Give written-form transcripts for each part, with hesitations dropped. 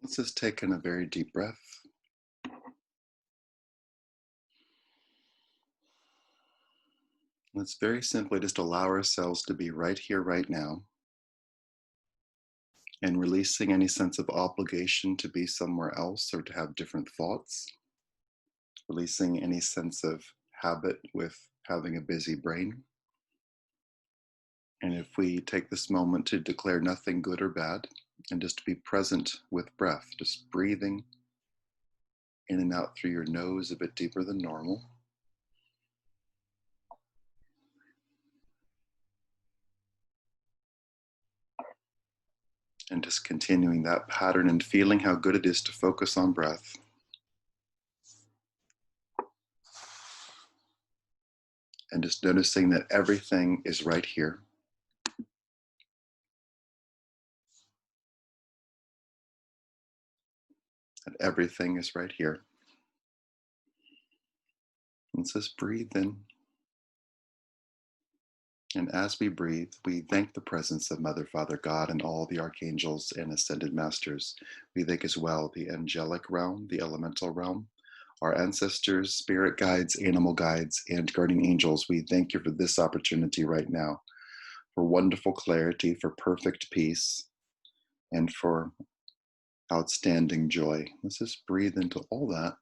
Let's just take in a very deep breath. Let's very simply just allow ourselves to be right here, right now, and releasing any sense of obligation to be somewhere else or to have different thoughts, releasing any sense of habit with having a busy brain. And if we take this moment to declare nothing good or bad and just to be present with breath, just breathing in and out through your nose a bit deeper than normal. And just continuing that pattern and feeling how good it is to focus on breath. And just noticing that everything is right here. That everything is right here. And just breathe in. And as we breathe, we thank the presence of Mother, Father, God, and all the archangels and ascended masters. We thank as well the angelic realm, the elemental realm, our ancestors, spirit guides, animal guides, and guardian angels. We thank you for this opportunity right now, for wonderful clarity, for perfect peace, and for outstanding joy. Let's just breathe into all that.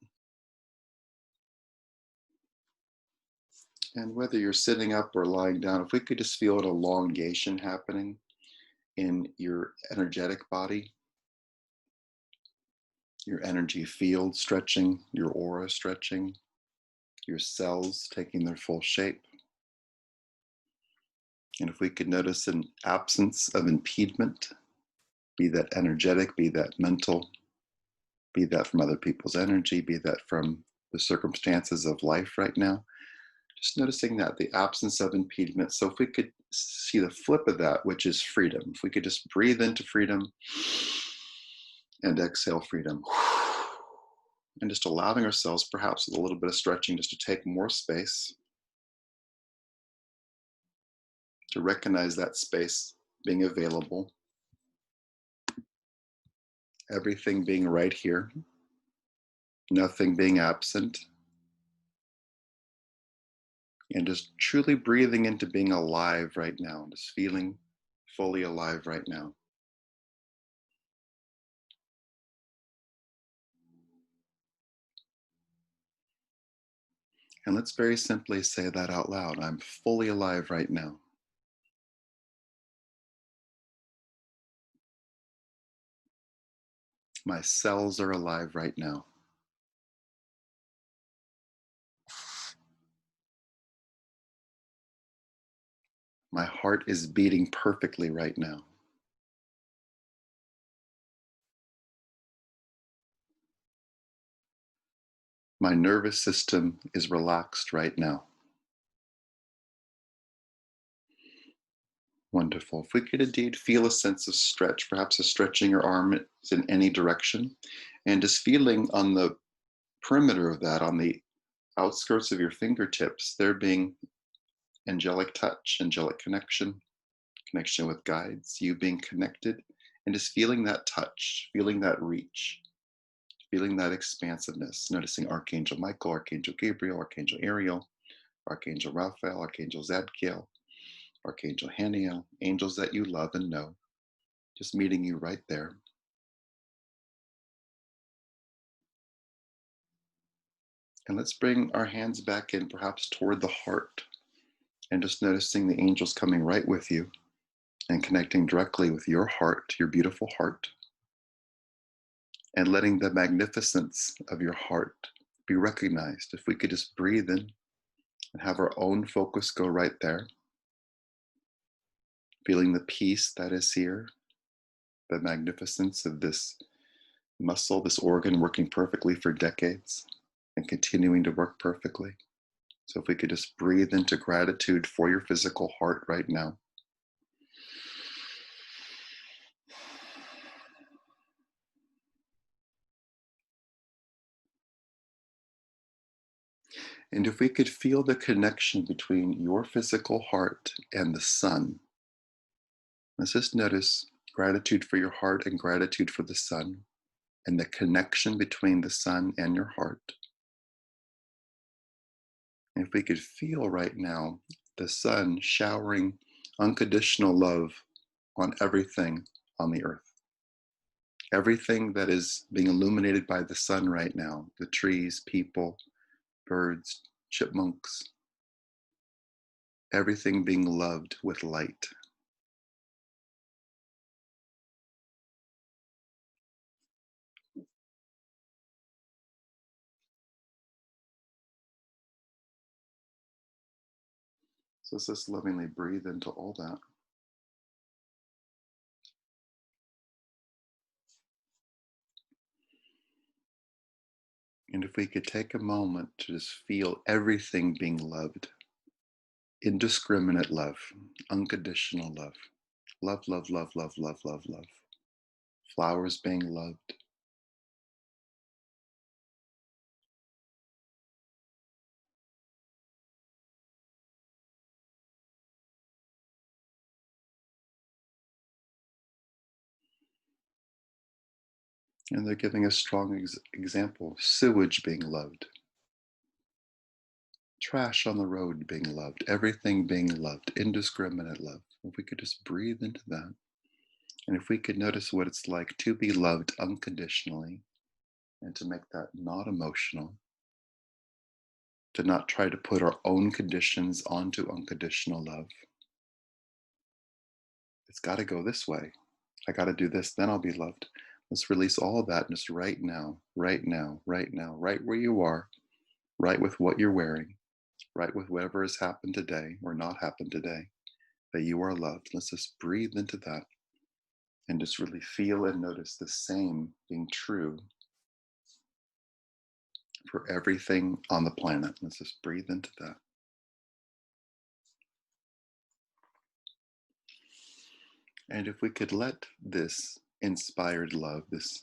And whether you're sitting up or lying down, if we could just feel an elongation happening in your energetic body, your energy field stretching, your aura stretching, your cells taking their full shape. And if we could notice an absence of impediment, be that energetic, be that mental, be that from other people's energy, be that from the circumstances of life right now, just noticing that the absence of impediment. So if we could see the flip of that, which is freedom, if we could just breathe into freedom and exhale freedom, and just allowing ourselves, perhaps with a little bit of stretching, just to take more space, to recognize that space being available, everything being right here, nothing being absent, and just truly breathing into being alive right now, just feeling fully alive right now. And let's very simply say that out loud. I'm fully alive right now. My cells are alive right now. My heart is beating perfectly right now. My nervous system is relaxed right now. Wonderful. If we could indeed feel a sense of stretch, perhaps a stretching your arm in any direction, and just feeling on the perimeter of that, on the outskirts of your fingertips, there being angelic touch, angelic connection, connection with guides, you being connected, and just feeling that touch, feeling that reach, feeling that expansiveness, noticing Archangel Michael, Archangel Gabriel, Archangel Ariel, Archangel Raphael, Archangel Zadkiel, Archangel Haniel, angels that you love and know, just meeting you right there. And let's bring our hands back in, perhaps toward the heart, and just noticing the angels coming right with you and connecting directly with your heart, your beautiful heart, and letting the magnificence of your heart be recognized. If we could just breathe in and have our own focus go right there, feeling the peace that is here, the magnificence of this muscle, this organ working perfectly for decades and continuing to work perfectly. So if we could just breathe into gratitude for your physical heart right now. And if we could feel the connection between your physical heart and the sun, let's just notice gratitude for your heart and gratitude for the sun. and the connection between the sun and your heart. And if we could feel right now the sun showering unconditional love on everything on the earth. Everything that is being illuminated by the sun right now, the trees, people, birds, chipmunks, everything being loved with light. So let's just lovingly breathe into all that. And if we could take a moment to just feel everything being loved, indiscriminate love, unconditional love, love, love, love, love, love, love, love. Flowers being loved, and they're giving a strong example. Sewage being loved, trash on the road being loved, everything being loved, indiscriminate love. If we could just breathe into that, and if we could notice what it's like to be loved unconditionally and to make that not emotional, to not try to put our own conditions onto unconditional love. It's got to go this way. I got to do this, then I'll be loved. Let's release all of that just right now, right now, right now, right where you are, right with what you're wearing, right with whatever has happened today or not happened today, that you are loved. Let's just breathe into that and just really feel and notice the same being true for everything on the planet. Let's just breathe into that. And if we could let this inspired love, this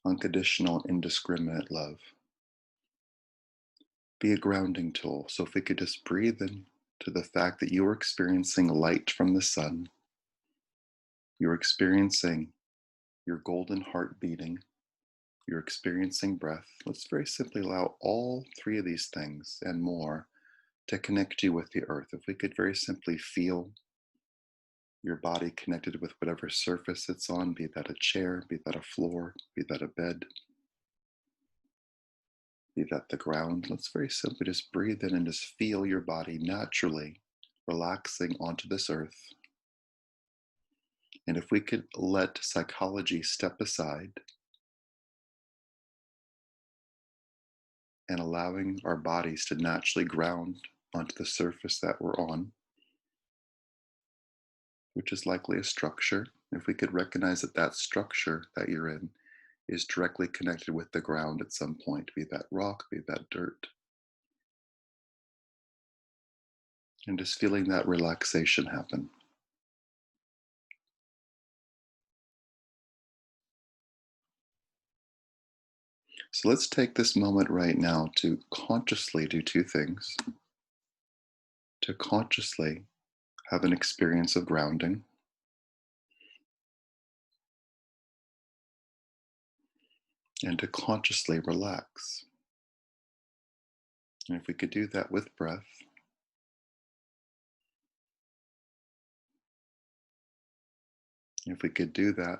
unconditional, indiscriminate love, be a grounding tool. So if we could just breathe in to the fact that you are experiencing light from the sun, you're experiencing your golden heart beating, you're experiencing breath. Let's very simply allow all three of these things and more to connect you with the earth. If we could very simply feel your body connected with whatever surface it's on, be that a chair, be that a floor, be that a bed, be that the ground. Let's very simply just breathe in and just feel your body naturally relaxing onto this earth. And if we could let psychology step aside and allowing our bodies to naturally ground onto the surface that we're on, which is likely a structure, if we could recognize that that structure that you're in is directly connected with the ground at some point, be that rock, be that dirt, and just feeling that relaxation happen. So let's take this moment right now to consciously do two things: to consciously have an experience of grounding, and to consciously relax. And if we could do that with breath, if we could do that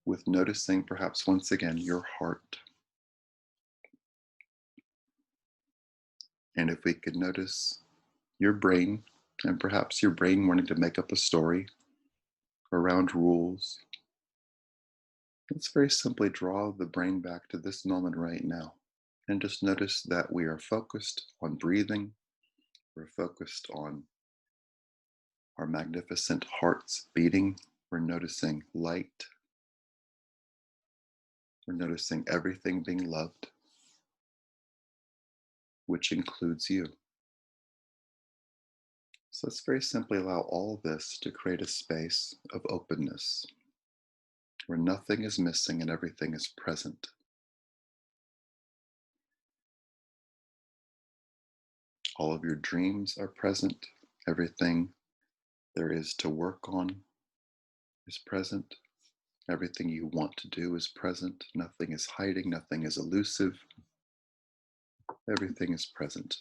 with noticing perhaps once again your heart, and if we could notice your brain, and perhaps your brain wanting to make up a story around rules, let's very simply draw the brain back to this moment right now and just notice that we are focused on breathing, we're focused on our magnificent hearts beating, we're noticing light, we're noticing everything being loved, which includes you. So let's very simply allow all this to create a space of openness where nothing is missing and everything is present. All of your dreams are present. Everything there is to work on is present. Everything you want to do is present. Nothing is hiding. Nothing is elusive. Everything is present.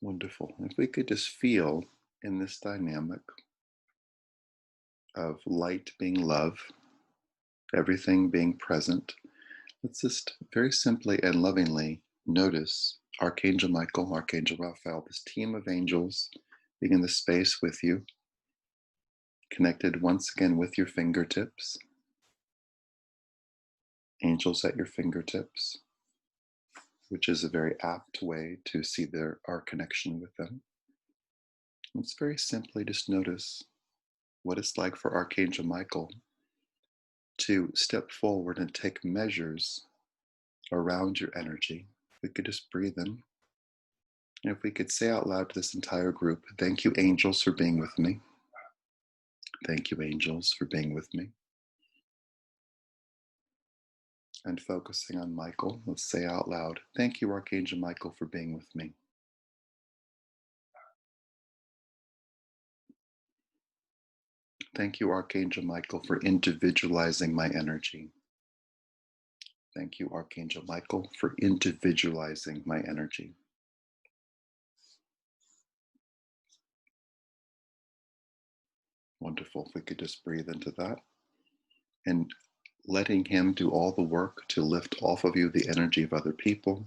Wonderful. If we could just feel in this dynamic of light being love, everything being present, let's just very simply and lovingly notice Archangel Michael, Archangel Raphael, this team of angels being in the space with you, connected once again with your fingertips, angels at your fingertips, which is a very apt way to see our connection with them. Let's very simply just notice what it's like for Archangel Michael to step forward and take measures around your energy. We could just breathe in. And if we could say out loud to this entire group, thank you, angels, for being with me. Thank you, angels, for being with me. And focusing on Michael, let's say out loud, thank you, Archangel Michael, for being with me. Thank you, Archangel Michael, for individualizing my energy. Thank you, Archangel Michael, for individualizing my energy. Wonderful. If we could just breathe into that and letting him do all the work to lift off of you the energy of other people,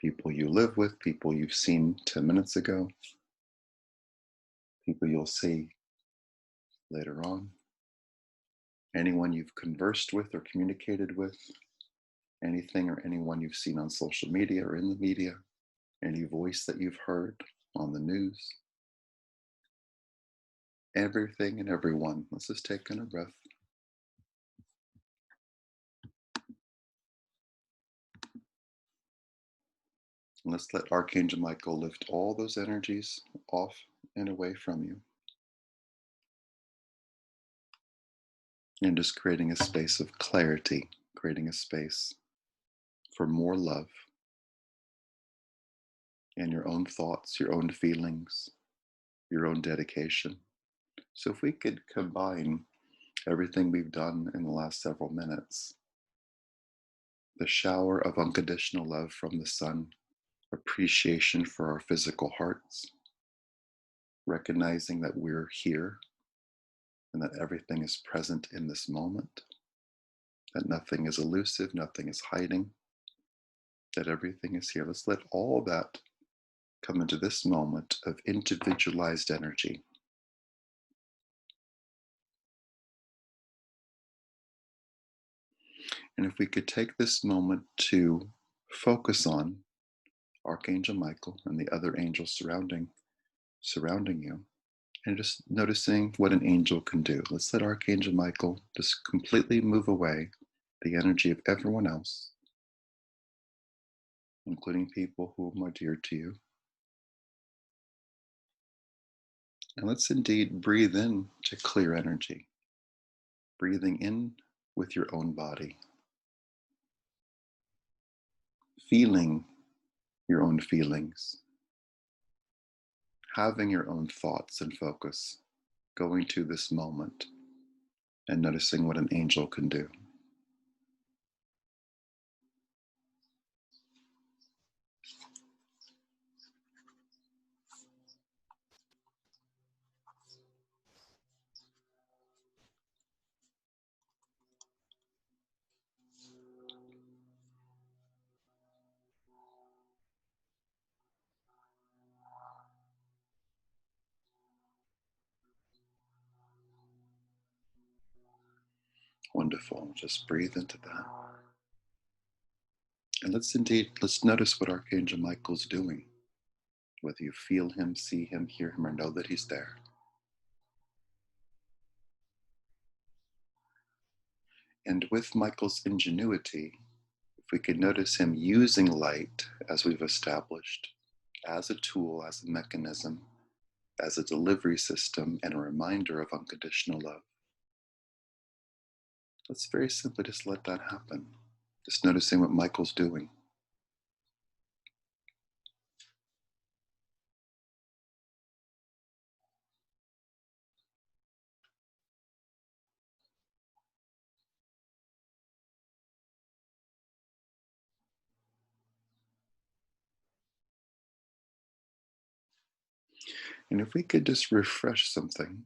people you live with, people you've seen 10 minutes ago, people you'll see later on, anyone you've conversed with or communicated with, anything or anyone you've seen on social media or in the media, any voice that you've heard on the news, everything and everyone. Let's just take in a breath. And let's let Archangel Michael lift all those energies off and away from you. And just creating a space of clarity, creating a space for more love and your own thoughts, your own feelings, your own dedication. So if we could combine everything we've done in the last several minutes, the shower of unconditional love from the sun, appreciation for our physical hearts, recognizing that we're here and that everything is present in this moment, that nothing is elusive, nothing is hiding, that everything is here. Let's let all that come into this moment of individualized energy. And if we could take this moment to focus on Archangel Michael and the other angels surrounding you, and just noticing what an angel can do. Let's let Archangel Michael just completely move away the energy of everyone else, including people who are dear to you. And let's indeed breathe in to clear energy, breathing in with your own body, feeling your own feelings, having your own thoughts and focus, going to this moment and noticing what an angel can do. Wonderful. Just breathe into that. And let's notice what Archangel Michael's doing, whether you feel him, see him, hear him, or know that he's there. And with Michael's ingenuity, if we could notice him using light, as we've established, as a tool, as a mechanism, as a delivery system, and a reminder of unconditional love. Let's very simply just let that happen. Just noticing what Michael's doing. And if we could just refresh something,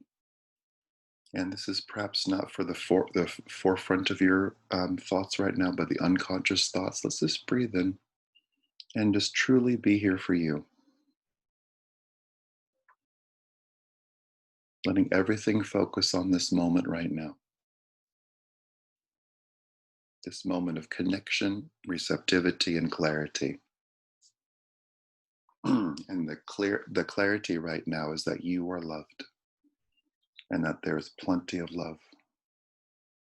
and this is perhaps not for the forefront of your thoughts right now, but the unconscious thoughts, let's just breathe in and just truly be here for you, letting everything focus on this moment right now, this moment of connection, receptivity, and clarity. And the clarity right now is that you are loved and that there's plenty of love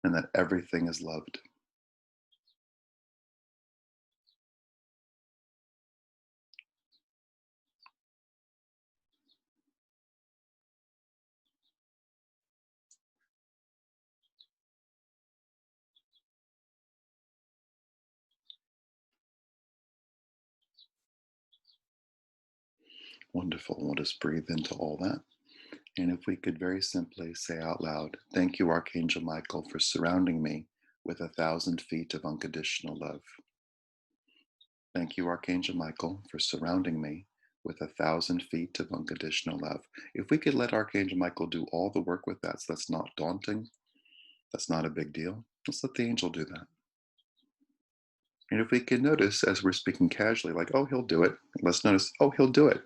and that everything is loved. Wonderful. We'll just breathe into all that. And if we could very simply say out loud, thank you, Archangel Michael, for surrounding me with 1,000 feet of unconditional love. Thank you, Archangel Michael, for surrounding me with 1,000 feet of unconditional love. If we could let Archangel Michael do all the work with that, so that's not daunting, that's not a big deal. Let's let the angel do that. And if we can notice as we're speaking casually, like, oh, he'll do it, let's notice, oh, he'll do it.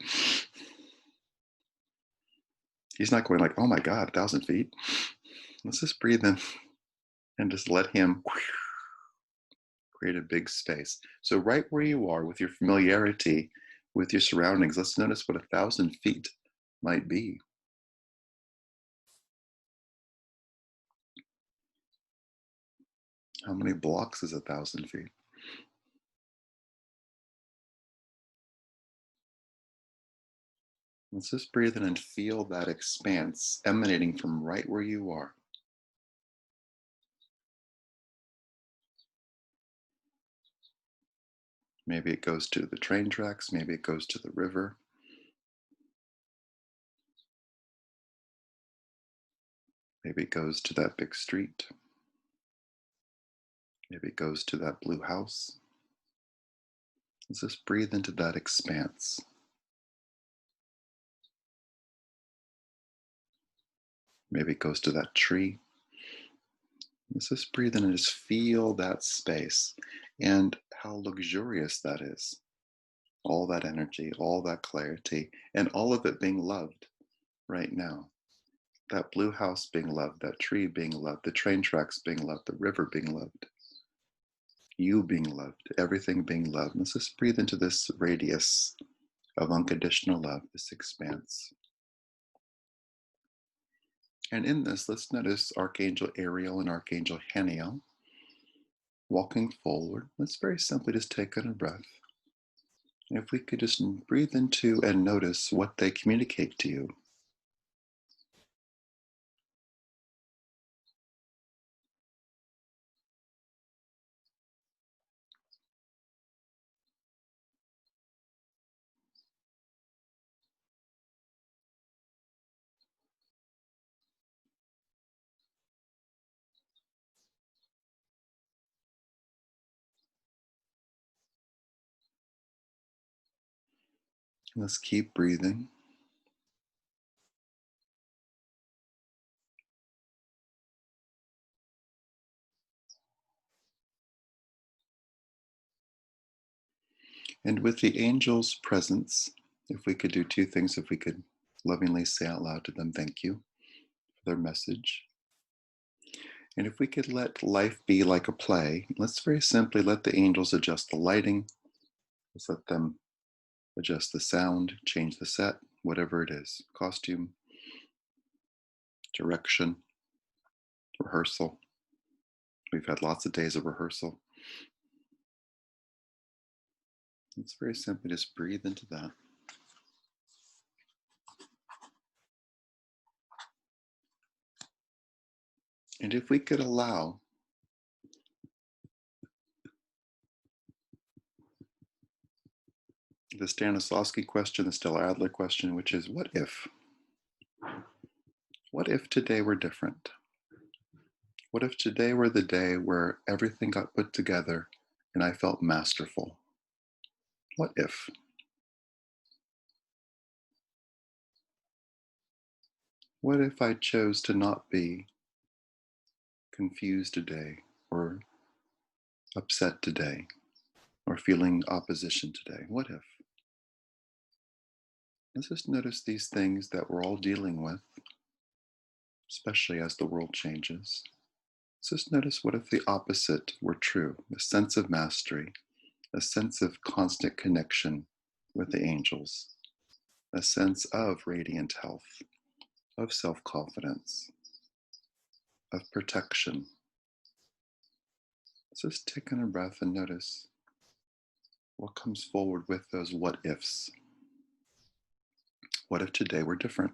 He's not going like, oh my God, 1,000 feet. Let's just breathe in and just let him create a big space. So, right where you are with your familiarity with your surroundings, let's notice what 1,000 feet might be. How many blocks is 1,000 feet? Let's just breathe in and feel that expanse emanating from right where you are. Maybe it goes to the train tracks, maybe it goes to the river, maybe it goes to that big street, maybe it goes to that blue house. Let's just breathe into that expanse. Maybe it goes to that tree. Let's just breathe in and just feel that space and how luxurious that is. All that energy, all that clarity, and all of it being loved right now. That blue house being loved, that tree being loved, the train tracks being loved, the river being loved, you being loved, everything being loved. Let's just breathe into this radius of unconditional love, this expanse. And in this, let's notice Archangel Ariel and Archangel Haniel walking forward. Let's very simply just take in a breath. And if we could just breathe into and notice what they communicate to you. Let's keep breathing. And with the angels' presence, if we could do two things, if we could lovingly say out loud to them, thank you for their message. And if we could let life be like a play, let's very simply let the angels adjust the lighting. Let's let them adjust the sound, change the set, whatever it is, costume, direction, rehearsal. We've had lots of days of rehearsal. Let's very simply just breathe into that. And if we could allow the Stanislavski question, the Stella Adler question, which is what if? What if today were different? What if today were the day where everything got put together and I felt masterful? What if? What if I chose to not be confused today or upset today or feeling opposition today? What if? Let's just notice these things that we're all dealing with, especially as the world changes. Let's just notice what if the opposite were true, a sense of mastery, a sense of constant connection with the angels, a sense of radiant health, of self confidence, of protection. Let's just take in a breath and notice what comes forward with those what ifs. What if today were different?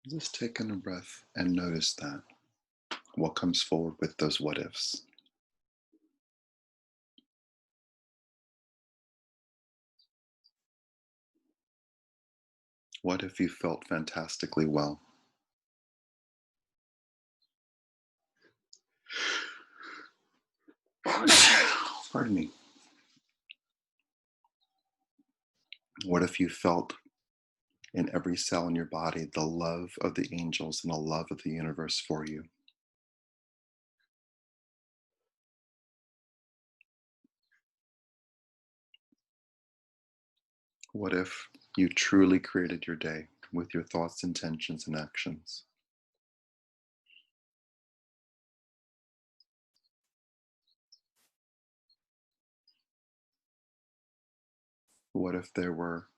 Just take in a breath and notice that. What comes forward with those what ifs? What if you felt fantastically well? Pardon me. What if you felt in every cell in your body the love of the angels and the love of the universe for you? What if you truly created your day with your thoughts, intentions, and actions? What if there were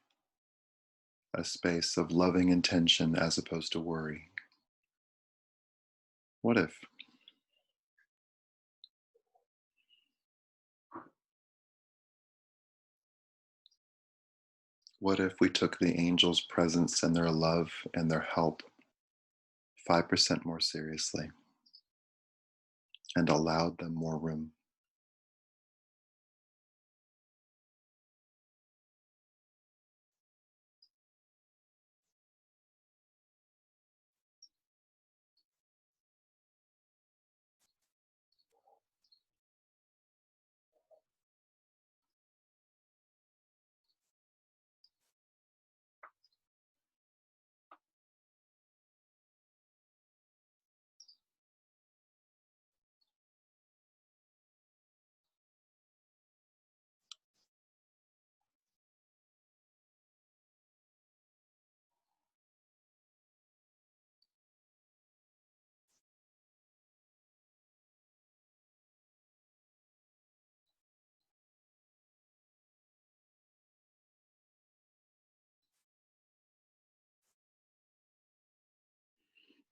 a space of loving intention as opposed to worry? What if? What if we took the angels' presence and their love and their help 5% more seriously and allowed them more room?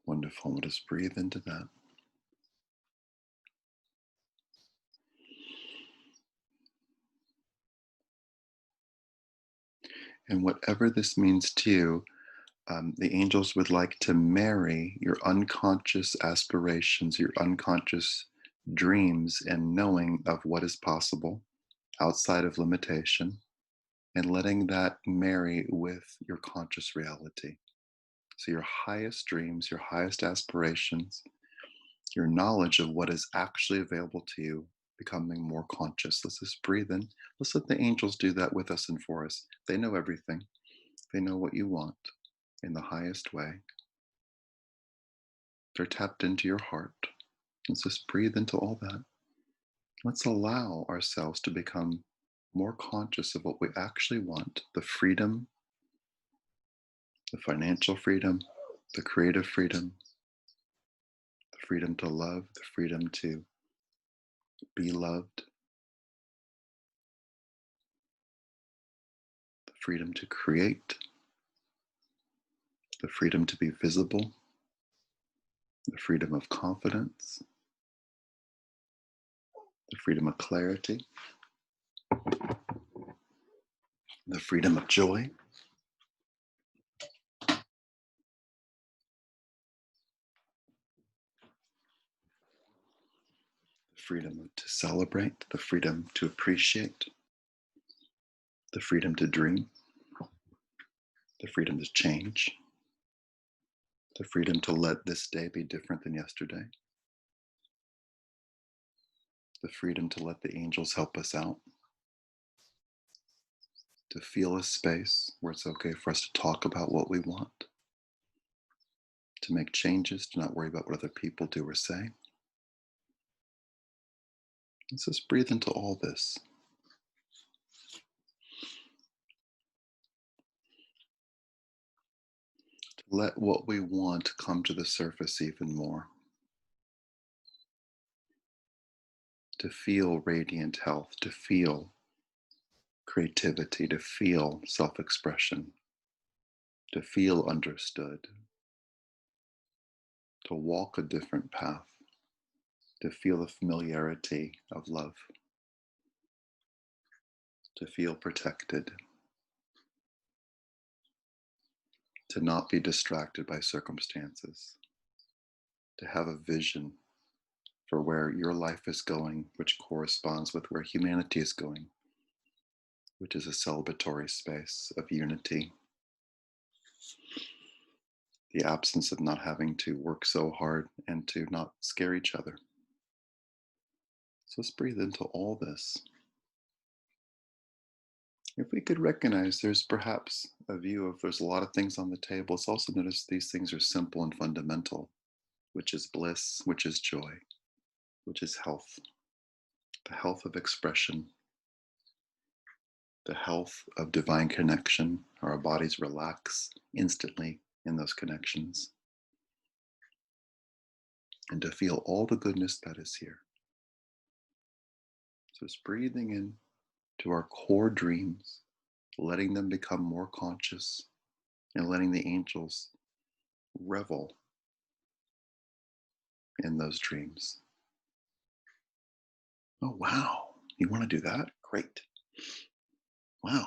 Wonderful. We'll just breathe into that. And whatever this means to you, the angels would like to marry your unconscious aspirations, your unconscious dreams, and knowing of what is possible outside of limitation, and letting that marry with your conscious reality. So, your highest dreams, your highest aspirations, your knowledge of what is actually available to you, becoming more conscious. Let's just breathe in. Let's let the angels do that with us and for us. They know everything, they know what you want in the highest way. They're tapped into your heart. Let's just breathe into all that. Let's allow ourselves to become more conscious of what we actually want, the freedom, the financial freedom, the creative freedom, the freedom to love, the freedom to be loved, the freedom to create, the freedom to be visible, the freedom of confidence, the freedom of clarity, the freedom of joy, the freedom to celebrate, the freedom to appreciate, the freedom to dream, the freedom to change, the freedom to let this day be different than yesterday, the freedom to let the angels help us out, to feel a space where it's okay for us to talk about what we want, to make changes, to not worry about what other people do or say. Let's just breathe into all this. To let what we want come to the surface even more. To feel radiant health, to feel creativity, to feel self expression, to feel understood, to walk a different path, to feel the familiarity of love, to feel protected, to not be distracted by circumstances, to have a vision for where your life is going, which corresponds with where humanity is going, which is a celebratory space of unity, the absence of not having to work so hard and to not scare each other. So let's breathe into all this. If we could recognize there's perhaps a view of there's a lot of things on the table, let's also notice these things are simple and fundamental, which is bliss, which is joy, which is health, the health of expression, the health of divine connection. Our bodies relax instantly in those connections, and to feel all the goodness that is here. So it's breathing in to our core dreams, letting them become more conscious, and letting the angels revel in those dreams. Oh, wow. You want to do that? Great. Wow.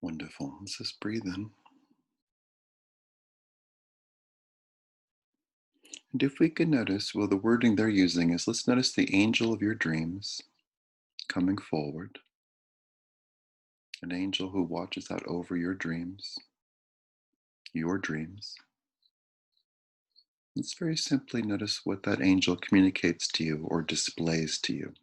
Wonderful. Let's just breathe in. And if we can notice, well, the wording they're using is let's notice the angel of your dreams coming forward, an angel who watches out over your dreams, your dreams. Let's very simply notice what that angel communicates to you or displays to you.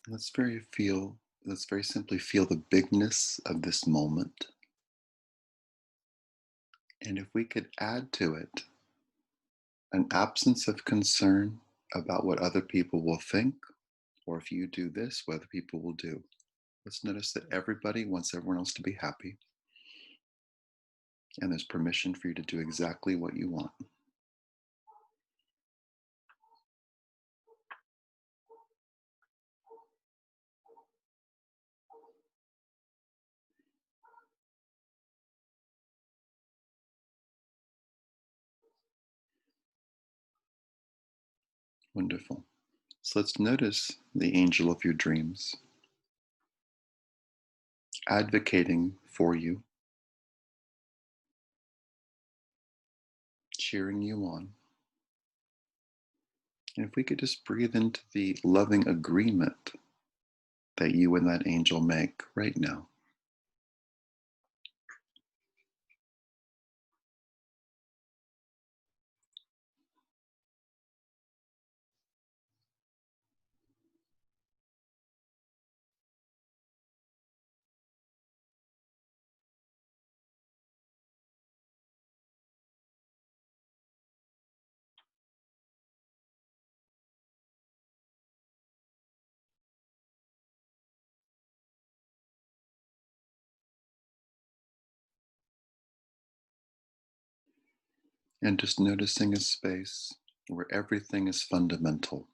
Let's let's very simply feel the bigness of this moment. And if we could add to it an absence of concern about what other people will think, or if you do this, what other people will do. Let's notice that everybody wants everyone else to be happy, and there's permission for you to do exactly what you want. Wonderful. So let's notice the angel of your dreams advocating for you, cheering you on. And if we could just breathe into the loving agreement that you and that angel make right now. And just noticing a space where everything is fundamental,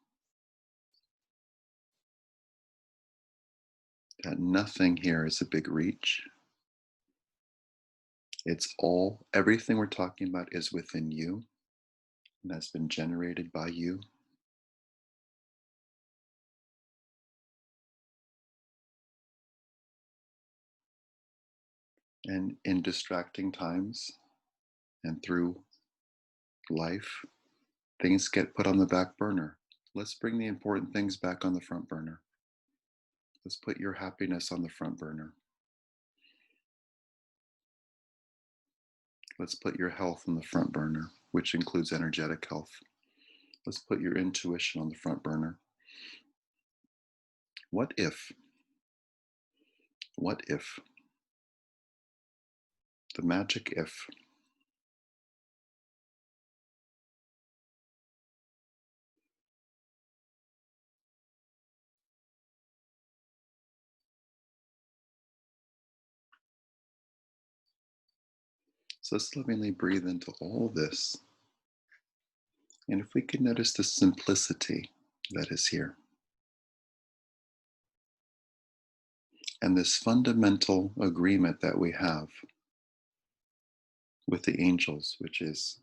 that nothing here is a big reach. It's all, everything we're talking about is within you and has been generated by you. And in distracting times and through life, things get put on the back burner. Let's bring the important things back on the front burner. Let's put your happiness on the front burner. Let's put your health on the front burner, which includes energetic health. Let's put your intuition on the front burner. What if, what if, the magic if, so let's lovingly breathe into all this. And if we could notice the simplicity that is here and this fundamental agreement that we have with the angels, which is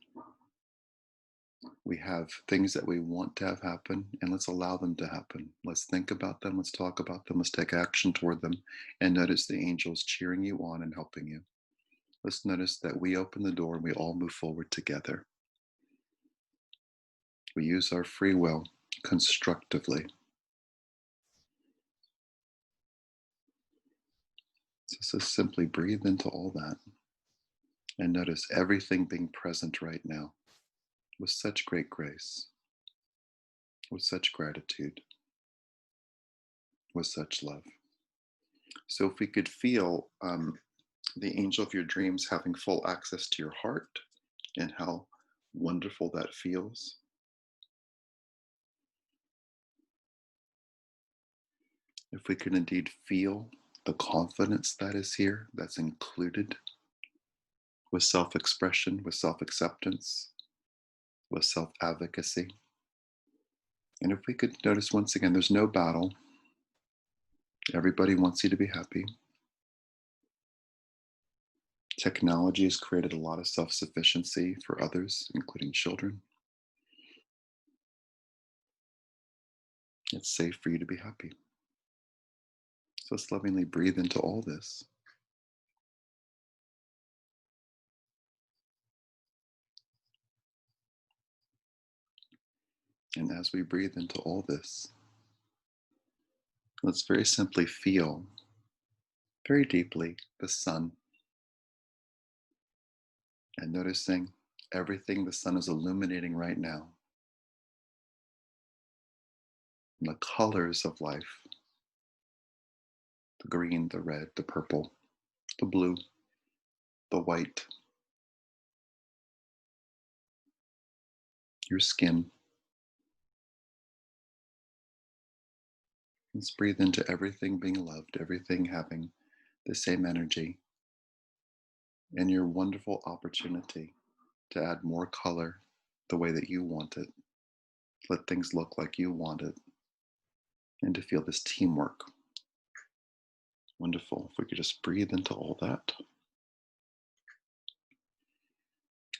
we have things that we want to have happen, and let's allow them to happen. Let's think about them, let's talk about them, let's take action toward them, and notice the angels cheering you on and helping you. Let's notice that we open the door and we all move forward together. We use our free will constructively. So just simply breathe into all that and notice everything being present right now with such great grace, with such gratitude, with such love. So if we could feel the angel of your dreams having full access to your heart and how wonderful that feels. If we can indeed feel the confidence that is here, that's included with self expression, with self acceptance, with self advocacy. And if we could notice once again, there's no battle. Everybody wants you to be happy. Technology has created a lot of self sufficiency for others, including children. It's safe for you to be happy. So let's lovingly breathe into all this. And as we breathe into all this, let's very simply feel very deeply the sun and noticing everything the sun is illuminating right now, and the colors of life, the green, the red, the purple, the blue, the white, your skin. Let's breathe into everything being loved, everything having the same energy, and your wonderful opportunity to add more color the way that you want it. Let things look like you want it, and to feel this teamwork. Wonderful. If we could just breathe into all that.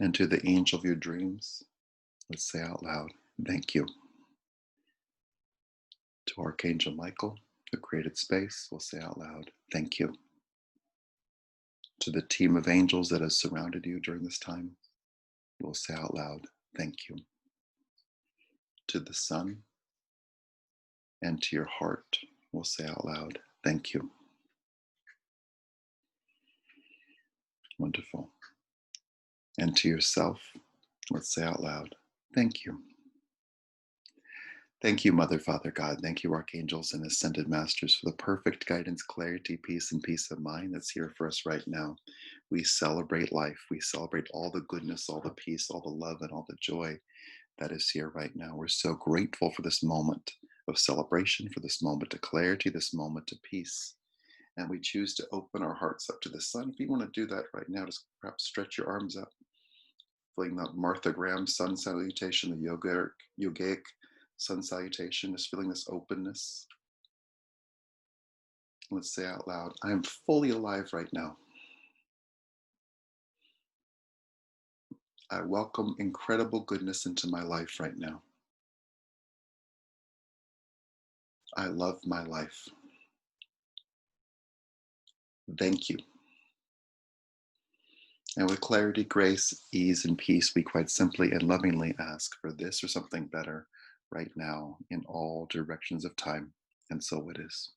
And to the angel of your dreams, let's say out loud, thank you. To Archangel Michael, who created space, we'll say out loud, thank you. To the team of angels that has surrounded you during this time, we'll say out loud, thank you. To the sun and to your heart, we'll say out loud, thank you. Wonderful. And to yourself, let's say out loud, thank you. Thank you, Mother, Father, God. Thank you, archangels and ascended masters, for the perfect guidance, clarity, peace, and peace of mind that's here for us right now. We celebrate life. We celebrate all the goodness, all the peace, all the love, and all the joy that is here right now. We're so grateful for this moment of celebration, for this moment of clarity, this moment of peace. And we choose to open our hearts up to the sun. If you want to do that right now, just perhaps stretch your arms up, feeling that Martha Graham sun salutation, the yogic sun salutation, just feeling this openness. Let's say out loud, I am fully alive right now. I welcome incredible goodness into my life right now. I love my life. Thank you. And with clarity, grace, ease, and peace, we quite simply and lovingly ask for this or something better right now in all directions of time. And so it is.